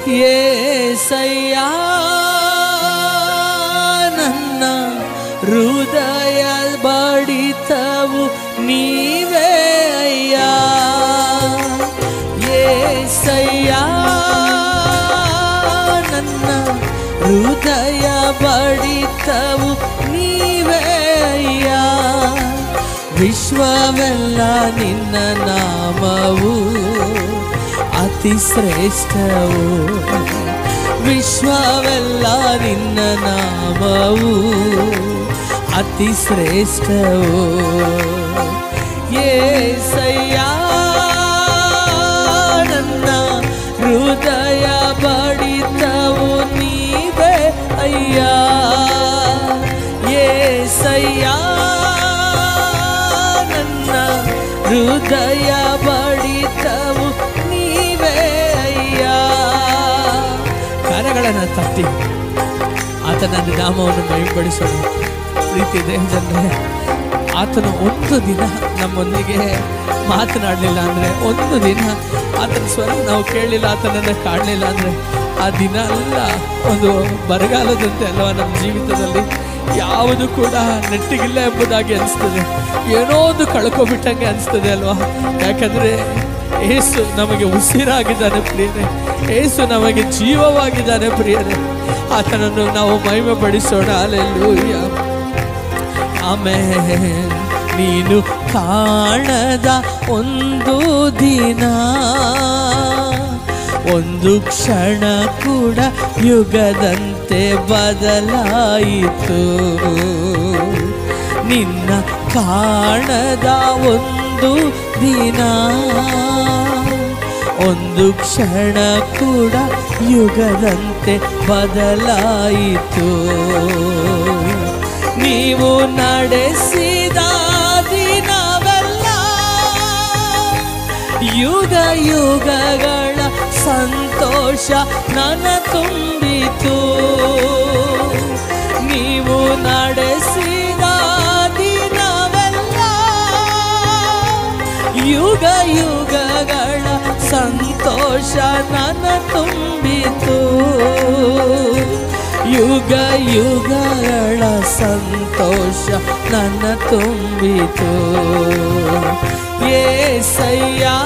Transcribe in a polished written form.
యేసయ్యా ನನ್ನ ಹೃದಯ ಬಡಿತವು ನೀವೇ ಅಯ್ಯಾ. యేసయ్యా ನನ್ನ ಹೃದಯ ಬಡಿತವು ನೀವೇ ಅಯ್ಯಾ. ವಿಶ್ವವೆಲ್ಲ ನಿನ್ನ ನಾಮವು ಅತಿ ಶ್ರೇಷ್ಠವು. ವಿಶ್ವವೆಲ್ಲ ನಿನ್ನ ನಾಮವು ಅತಿ ಶ್ರೇಷ್ಠವು. యేసయ్యಾ ನನ್ನ ಹೃದಯ ಬಡಿತವು ನೀವೇ ಅಯ್ಯಾ. యేసయ్యా ನನ್ನ ಹೃದಯ ಬಡಿತವು ನೀವೇ ಅಯ್ಯಾ. ಕರಗಳನ್ನು ತಟ್ಟಿ ಆತನ ನಾಮವನ್ನು ಮಹಿಮೆಪಡಿಸೋಣ. ಪ್ರೀತಿ ದೇವಜನರೇ, ಆತನು ಒಂದು ದಿನ ನಮ್ಮೊಂದಿಗೆ ಮಾತನಾಡಲಿಲ್ಲ ಅಂದರೆ, ಒಂದು ದಿನ ಆತನ ಸ್ವರ ನಾವು ಕೇಳಲಿಲ್ಲ, ಆತನನ್ನು ಕಾಣಲಿಲ್ಲ ಅಂದರೆ ಆ ದಿನ ಅಲ್ಲ ಒಂದು ಬರಗಾಲದಂತೆ ಅಲ್ವಾ ನಮ್ಮ ಜೀವಿತದಲ್ಲಿ. ಯಾವುದು ಕೂಡ ನೆಟ್ಟಿಗಿಲ್ಲ ಎಂಬುದಾಗಿ ಅನಿಸ್ತದೆ, ಏನೋ ಒಂದು ಕಳ್ಕೊಬಿಟ್ಟಂಗೆ ಅನಿಸ್ತದೆ ಅಲ್ವಾ. ಯಾಕಂದರೆ ಯೇಸು ನಮಗೆ ಉಸಿರಾಗಿದ್ದಾನೆ ಪ್ರಿಯರೇ, ಯೇಸು ನಮಗೆ ಜೀವವಾಗಿದ್ದಾನೆ ಪ್ರಿಯರೇ. ಆತನನ್ನು ನಾವು ಮಹಿಮೆ ಪಡಿಸೋಣ. Hallelujah, amen. ನೀನು ಕಾಣದ ಒಂದು ದಿನ, ಒಂದು ಕ್ಷಣ ಕೂಡ ಯುಗದಂತೆ ಬದಲಾಯಿತು. ನಿನ್ನ ಕಾಣದ ಒಂದು ದಿನ, ಒಂದು ಕ್ಷಣ ಕೂಡ ಯುಗದಂತೆ ಬದಲಾಯಿತು. ನೀವು ನಡೆಸಿದ ದಿನವೆಲ್ಲ ಯುಗ ಯುಗಗಳ ಸಂತೋಷ ನನ್ನ ತುಂಬಿತು. ನೀವು ನಡೆಸಿದ ದಿನವೆಲ್ಲ ಯುಗ ಯುಗಗಳ ಸಂತೋಷ ನನ್ನ ತುಂಬಿತು. ಯುಗ ಯುಗಗಳ ಸಂತೋಷ ನನ್ನ ತುಂಬಿತು. యేసయ్యಾ